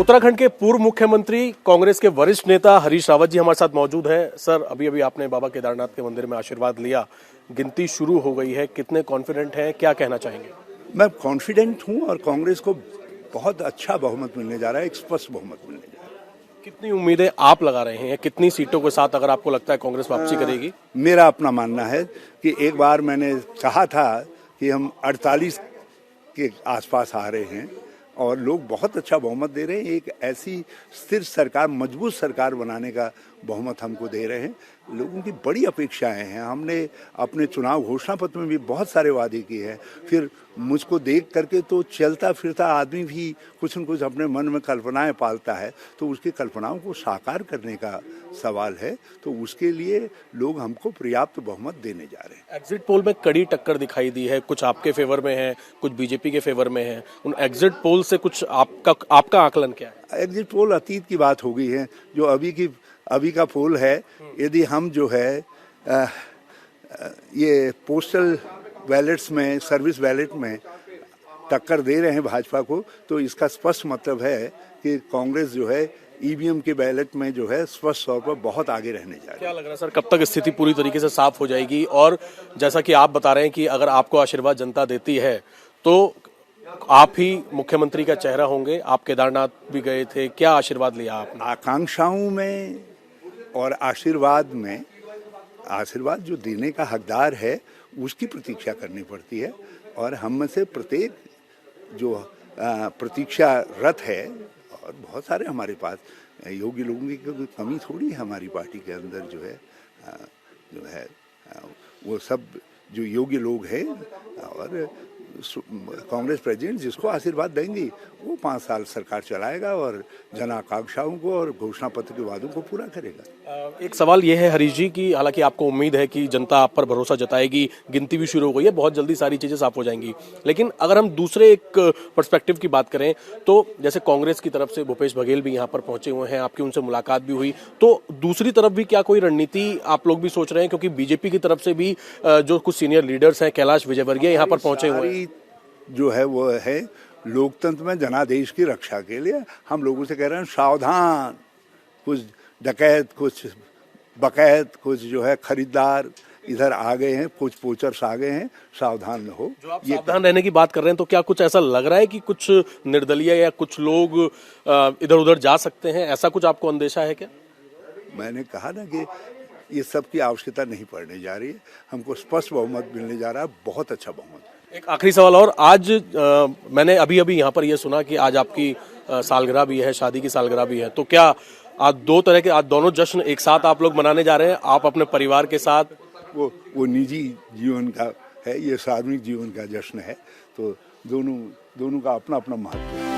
उत्तराखंड के पूर्व मुख्यमंत्री कांग्रेस के वरिष्ठ नेता हरीश रावत जी हमारे साथ मौजूद हैं। सर, अभी अभी आपने बाबा केदारनाथ के मंदिर में आशीर्वाद लिया, गिनती शुरू हो गई है, कितने कॉन्फिडेंट हैं, क्या कहना चाहेंगे? मैं कॉन्फिडेंट हूं और कांग्रेस को बहुत अच्छा बहुमत मिलने जा रहा है, एक स्पष्ट बहुमत मिलने जा रहा है। कितनी उम्मीदें आप लगा रहे हैं, कितनी सीटों के साथ अगर आपको लगता है कांग्रेस वापसी करेगी? मेरा अपना मानना है कि एक बार मैंने कहा था कि हम 48 के आसपास आ रहे हैं और लोग बहुत अच्छा बहुमत दे रहे हैं। एक ऐसी स्थिर सरकार, मजबूत सरकार बनाने का बहुमत हमको दे रहे हैं। लोगों की बड़ी अपेक्षाएं हैं। हमने अपने चुनाव घोषणा पत्र में भी बहुत सारे वादे किए हैं। फिर मुझको देख करके तो चलता फिरता आदमी भी कुछ न कुछ अपने मन में कल्पनाएं पालता है, तो उसकी कल्पनाओं को साकार करने का सवाल है। तो उसके लिए लोग हमको पर्याप्त बहुमत देने जा रहे हैं। एग्जिट पोल में कड़ी टक्कर दिखाई दी है, कुछ आपके फेवर में है, कुछ बीजेपी के फेवर में है। उन एग्जिट पोल से कुछ आपका आकलन क्या है? एग्जिट पोल अतीत की बात हो गई है। जो अभी का पोल है, यदि हम जो है ये पोस्टल बैलेट्स में, सर्विस बैलेट में टक्कर दे रहे हैं भाजपा को, तो इसका स्पष्ट मतलब है कि कांग्रेस जो है ईवीएम के बैलेट में जो है स्पष्ट तौर पर बहुत आगे रहने जा रही है। क्या लग रहा है सर, कब तक स्थिति पूरी तरीके से साफ हो जाएगी? और जैसा कि आप बता रहे हैं कि अगर आपको आशीर्वाद जनता देती है तो आप ही मुख्यमंत्री का चेहरा होंगे। आप केदारनाथ भी गए थे, क्या आशीर्वाद लिया आपने? आकांक्षाओं में और आशीर्वाद में, आशीर्वाद जो देने का हकदार है उसकी प्रतीक्षा करनी पड़ती है। और हम में से प्रत्येक जो प्रतीक्षारत है, और बहुत सारे हमारे पास योग्य लोगों की कोई कमी थोड़ी है हमारी पार्टी के अंदर। जो है वो सब जो योग्य लोग हैं, और कांग्रेस प्रेसिडेंट जिसको आशीर्वाद देंगी वो 5 साल सरकार चलाएगा और जन आकांक्षाओं को और घोषणा पत्र के वादों को पूरा करेगा। एक सवाल यह है हरीश जी की, हालांकि आपको उम्मीद है कि जनता आप पर भरोसा जताएगी, गिनती भी शुरू हो गई है, बहुत जल्दी सारी चीजें साफ हो जाएंगी, लेकिन अगर हम दूसरे एक पर्सपेक्टिव की बात करें तो जैसे कांग्रेस की तरफ से भूपेश बघेल भी यहाँ पर पहुंचे हुए हैं, आपकी उनसे मुलाकात भी हुई, तो दूसरी तरफ भी क्या कोई रणनीति आप लोग भी सोच रहे हैं? क्योंकि बीजेपी की तरफ से भी जो कुछ सीनियर लीडर्स हैं, कैलाश विजयवर्गीय यहाँ पर पहुंचे हुए हैं। जो है वो है लोकतंत्र में जनादेश की रक्षा के लिए हम लोगों से कह रहे हैं सावधान, कुछ डकैत, कुछ बकैत, कुछ जो है खरीदार इधर आ गए हैं, कुछ पोचर्स आ गए हैं, सावधान हो। जो आप सावधान रहने की बात कर रहे हैं, तो क्या कुछ ऐसा लग रहा है कि कुछ निर्दलीय या कुछ लोग इधर उधर जा सकते हैं? ऐसा कुछ आपको अंदेशा है क्या? मैंने कहा ना कि ये सब की आवश्यकता नहीं पड़ने जा रही है। हमको स्पष्ट बहुमत मिलने जा रहा है, बहुत अच्छा बहुमत। एक आखिरी सवाल और, आज मैंने अभी अभी यहाँ पर यह सुना कि आज आपकी सालगिरह भी है, शादी की सालगिरह भी है, तो क्या आज आज दोनों जश्न एक साथ आप लोग मनाने जा रहे हैं, आप अपने परिवार के साथ? वो निजी जीवन का है, ये सार्वजनिक जीवन का जश्न है, तो दोनों का अपना अपना महत्व है।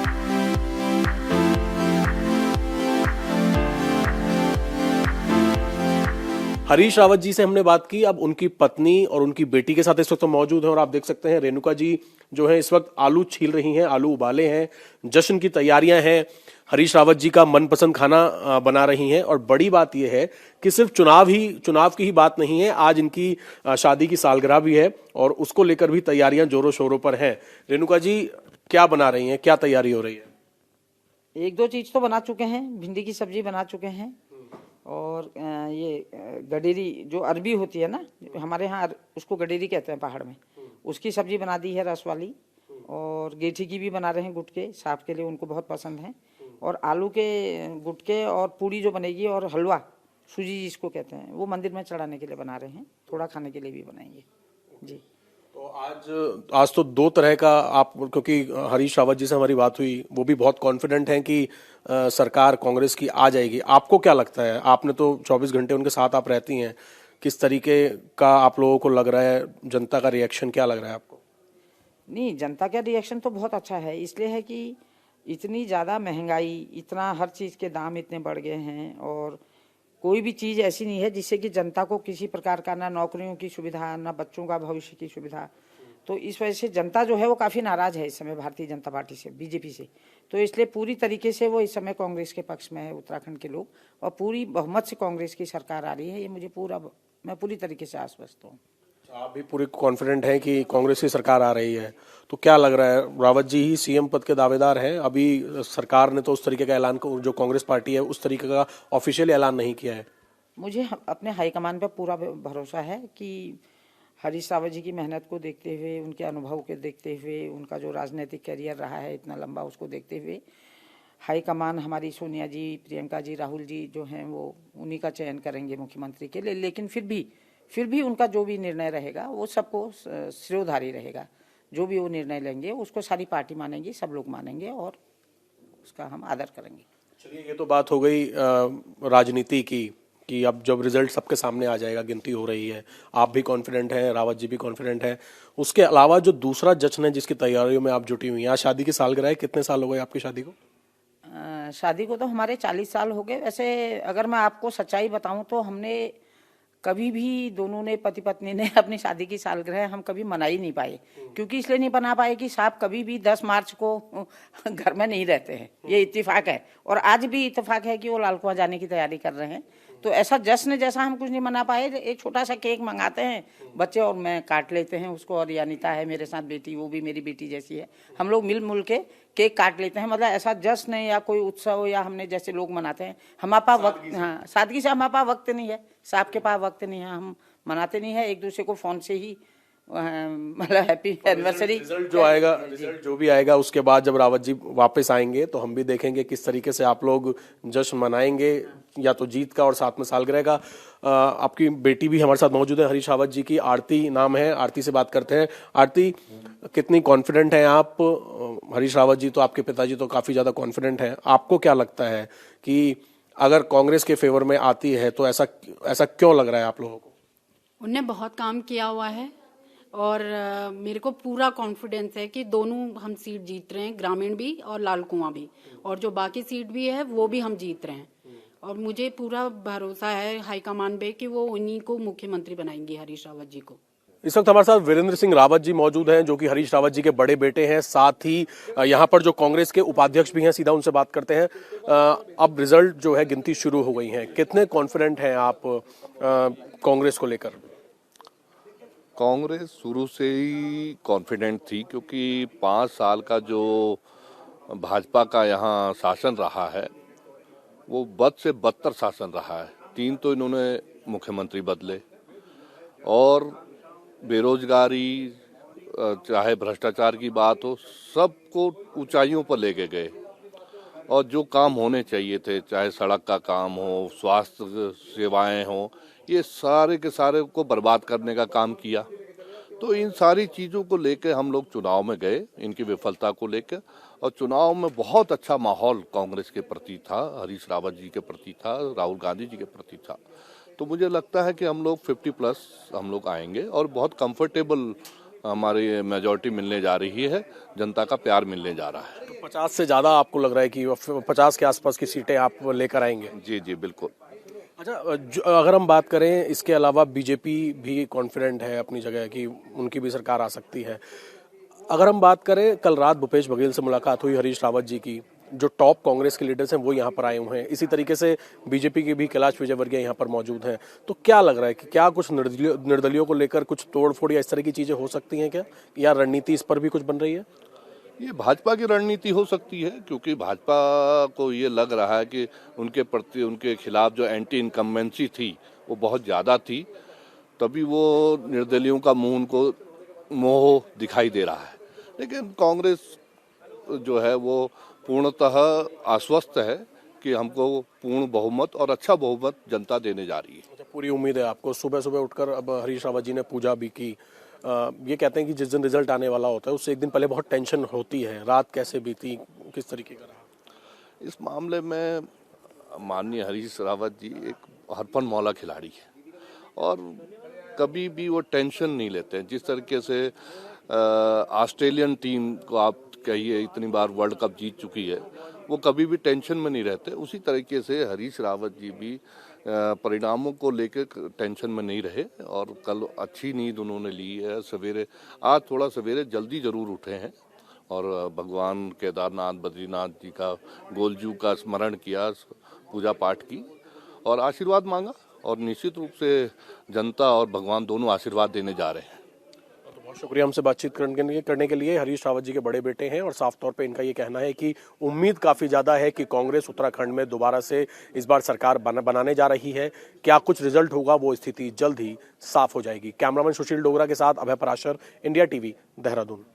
हरीश रावत जी से हमने बात की। अब उनकी पत्नी और उनकी बेटी के साथ इस वक्त तो मौजूद हैं और आप देख सकते हैं रेणुका जी जो है इस वक्त आलू छील रही हैं, आलू उबाले हैं, जश्न की तैयारियां हैं, हरीश रावत जी का मनपसंद खाना बना रही हैं। और बड़ी बात यह है कि सिर्फ चुनाव की ही बात नहीं है, आज इनकी शादी की सालगिरह भी है और उसको लेकर भी तैयारियां जोरों शोरों पर हैं। रेणुका जी क्या बना रही हैं, क्या तैयारी हो रही है? 1-2 चीज तो बना चुके हैं, भिंडी की सब्जी बना चुके हैं, और ये गडेरी जो अरबी होती है ना, हमारे यहाँ उसको गडेरी कहते हैं पहाड़ में, उसकी सब्जी बना दी है, रस वाली। और गेठी की भी बना रहे हैं, गुटके साफ के लिए उनको बहुत पसंद है। और आलू के गुटके और पूड़ी जो बनेगी, और हलवा सूजी जिसको कहते हैं, वो मंदिर में चढ़ाने के लिए बना रहे हैं, थोड़ा खाने के लिए भी बनाएंगे जी। तो आज तो 2 तरह का आप, क्योंकि हरीश रावत जी से हमारी बात हुई, वो भी बहुत कॉन्फिडेंट हैं कि सरकार कांग्रेस की आ जाएगी। आपको क्या लगता है? आपने तो 24 घंटे उनके साथ आप रहती हैं, किस तरीके का आप लोगों को लग रहा है, जनता का रिएक्शन क्या लग रहा है आपको? नहीं, जनता का रिएक्शन तो बहुत अच्छा है, इसलिए है कि इतनी ज़्यादा महंगाई, इतना हर चीज़ के दाम इतने बढ़ गए हैं, और कोई भी चीज़ ऐसी नहीं है जिससे कि जनता को किसी प्रकार का, ना नौकरियों की सुविधा, ना बच्चों का भविष्य की सुविधा। तो इस वजह से जनता जो है वो काफ़ी नाराज़ है इस समय भारतीय जनता पार्टी से, बीजेपी से। तो इसलिए पूरी तरीके से वो इस समय कांग्रेस के पक्ष में है, उत्तराखंड के लोग, और पूरी बहुमत से कांग्रेस की सरकार आ रही है, ये मैं पूरी तरीके से आश्वस्त हूँ। आप भी पूरे कॉन्फिडेंट हैं कि कांग्रेस की सरकार आ रही है, तो क्या लग रहा है रावत जी ही सीएम पद के दावेदार हैं? अभी सरकार ने तो उस तरीके का ऐलान, जो कांग्रेस पार्टी है उस तरीके का ऑफिशियल ऐलान नहीं किया है। मुझे अपने हाईकमान पर पूरा भरोसा है कि हरीश रावत जी की मेहनत को देखते हुए, उनके अनुभव को देखते हुए, उनका जो राजनीतिक करियर रहा है इतना लंबा, उसको देखते हुए हाईकमान हमारी सोनिया जी, प्रियंका जी, राहुल जी जो हैं वो उन्हीं का चयन करेंगे मुख्यमंत्री के लिए। लेकिन फिर भी उनका जो भी निर्णय रहेगा वो सबको श्रेयोधारी रहेगा। जो भी वो निर्णय लेंगे उसको सारी पार्टी मानेगी, सब लोग मानेंगे और उसका हम आदर करेंगे। चलिए, ये तो बात हो गई राजनीति की, कि अब जब रिजल्ट सबके सामने आ जाएगा, गिनती हो रही है, आप भी कॉन्फिडेंट हैं, रावत जी भी कॉन्फिडेंट हैं। उसके अलावा जो दूसरा जश्न है जिसकी तैयारियों में आप जुटी हुई हैं, आज शादी की सालगिरह है, कितने साल हो गए आपकी शादी को? शादी को तो हमारे 40 साल हो गए। वैसे अगर मैं आपको सच्चाई बताऊं तो हमने कभी भी, दोनों ने, पति पत्नी ने, अपनी शादी की सालगिरह हम कभी मना ही नहीं पाए। क्योंकि इसलिए नहीं बना पाए कि साहब कभी भी 10 मार्च को घर में नहीं रहते हैं, ये इत्तेफाक है। और आज भी इत्तेफाक है कि वो लाल कुआं जाने की तैयारी कर रहे हैं। तो ऐसा जश्न जैसा हम कुछ नहीं मना पाए। एक छोटा सा केक मंगाते हैं बच्चे और मैं काट लेते हैं उसको, और अनिता है मेरे साथ बेटी, वो भी मेरी बेटी जैसी है, हम लोग मिल के केक काट लेते हैं। मतलब ऐसा जश्न या कोई उत्सव या हमने जैसे लोग मनाते हैं, हमारे पास वक्त, हाँ सादगी से, हमारे पास वक्त नहीं है, साहब के पास वक्त नहीं है, हम मनाते नहीं है। एक दूसरे को फोन से ही मतलब हैप्पी एनिवर्सरी। रिजल्ट जो आएगा, रिजल्ट जो भी आएगा उसके बाद जब रावत जी वापस आएंगे तो हम भी देखेंगे किस तरीके से आप लोग जश्न मनाएंगे, या तो जीत का और साथ में सालगिरह का। आपकी बेटी भी हमारे साथ मौजूद है, हरीश रावत जी की, आरती नाम है, आरती से बात करते हैं। आरती, कितनी कॉन्फिडेंट हैं आप? हरीश रावत जी तो, आपके पिताजी तो काफी ज्यादा कॉन्फिडेंट हैं, आपको क्या लगता है कि अगर कांग्रेस के फेवर में आती है तो ऐसा क्यों लग रहा है आप लोगों को? उनने बहुत काम किया हुआ है और मेरे को पूरा कॉन्फिडेंस है कि दोनों हम सीट जीत रहे हैं, ग्रामीण भी और लाल कुआं भी, और जो बाकी सीट भी है वो भी हम जीत रहे हैं। और मुझे पूरा भरोसा है हाईकमान पे कि वो उन्हीं को मुख्यमंत्री बनाएंगे, हरीश रावत जी को। इस वक्त हमारे साथ वीरेंद्र सिंह रावत जी मौजूद हैं, जो कि हरीश रावत जी के बड़े बेटे हैं। साथ ही यहाँ पर जो कांग्रेस के उपाध्यक्ष भी हैं, सीधा उनसे बात करते हैं। अब रिजल्ट जो है, गिनती शुरू हो गई है, कितने कॉन्फिडेंट हैं आप कांग्रेस को लेकर? कांग्रेस शुरू से ही कॉन्फिडेंट थी, क्योंकि 5 साल का जो भाजपा का यहाँ शासन रहा है वो बद से बदतर शासन रहा है। 3 तो इन्होंने मुख्यमंत्री बदले, और बेरोजगारी चाहे भ्रष्टाचार की बात हो, सबको ऊंचाइयों पर लेके गए। और जो काम होने चाहिए थे, चाहे सड़क का काम हो, स्वास्थ्य सेवाएं हो, ये सारे के सारे को बर्बाद करने का काम किया। तो इन सारी चीज़ों को लेके हम लोग चुनाव में गए, इनकी विफलता को लेकर। और चुनाव में बहुत अच्छा माहौल कांग्रेस के प्रति था, हरीश रावत जी के प्रति था, राहुल गांधी जी के प्रति था। तो मुझे लगता है कि हम लोग 50+ हम लोग आएंगे और बहुत कंफर्टेबल हमारी मेजॉरिटी मिलने जा रही है, जनता का प्यार मिलने जा रहा है। तो 50 से ज्यादा आपको लग रहा है कि 50 के आसपास की सीटें आप लेकर आएंगे? जी जी बिल्कुल। अच्छा, अगर हम बात करें, इसके अलावा बीजेपी भी कॉन्फिडेंट है अपनी जगह कि उनकी भी सरकार आ सकती है। अगर हम बात करें, कल रात भूपेश बघेल से मुलाकात हुई हरीश रावत जी की, जो टॉप कांग्रेस के लीडर्स हैं वो यहाँ पर आए हुए हैं। इसी तरीके से बीजेपी के भी कैलाश विजयवर्गीय यहाँ पर मौजूद हैं। तो क्या लग रहा है कि क्या कुछ निर्दलियों को लेकर कुछ तोड़फोड़ या इस तरह की चीजें हो सकती हैं क्या, या रणनीति इस पर भी कुछ बन रही है? ये भाजपा की रणनीति हो सकती है, क्योंकि भाजपा को ये लग रहा है कि उनके प्रति, उनके खिलाफ जो एंटी इनकम्बेंसी थी वो बहुत ज़्यादा थी, तभी वो निर्दलियों का मुंह उनको मोह दिखाई दे रहा है। लेकिन कांग्रेस जो है वो पूर्णतः आश्वस्त है कि हमको पूर्ण बहुमत और अच्छा बहुमत जनता देने जा रही है। पूरी उम्मीद है आपको? सुबह सुबह उठकर अब हरीश रावत जी ने पूजा भी की। ये कहते हैं कि जिस दिन रिजल्ट आने वाला होता है उससे एक दिन पहले बहुत टेंशन होती है। रात कैसे बीती, किस तरीके का रहा? इस मामले में माननीय हरीश रावत जी एक हरफन मौला खिलाड़ी है, और कभी भी वो टेंशन नहीं लेते हैं। जिस तरीके से ऑस्ट्रेलियन टीम को आप कहिए इतनी बार वर्ल्ड कप जीत चुकी है, वो कभी भी टेंशन में नहीं रहते, उसी तरीके से हरीश रावत जी भी परिणामों को लेकर टेंशन में नहीं रहे। और कल अच्छी नींद उन्होंने ली है। सवेरे, आज थोड़ा सवेरे जल्दी जरूर उठे हैं और भगवान केदारनाथ, बद्रीनाथ जी का, गोलजू का स्मरण किया, पूजा पाठ की और आशीर्वाद मांगा। और निश्चित रूप से जनता और भगवान दोनों आशीर्वाद देने जा रहे हैं। तो बहुत शुक्रिया हमसे बातचीत करने के लिए। हरीश रावत जी के बड़े बेटे हैं और साफ तौर पे इनका ये कहना है कि उम्मीद काफी ज्यादा है कि कांग्रेस उत्तराखंड में दोबारा से इस बार सरकार बनाने जा रही है। क्या कुछ रिजल्ट होगा वो स्थिति जल्द ही साफ हो जाएगी। कैमरामैन सुशील डोगरा के साथ अभय पराशर, इंडिया टीवी, देहरादून।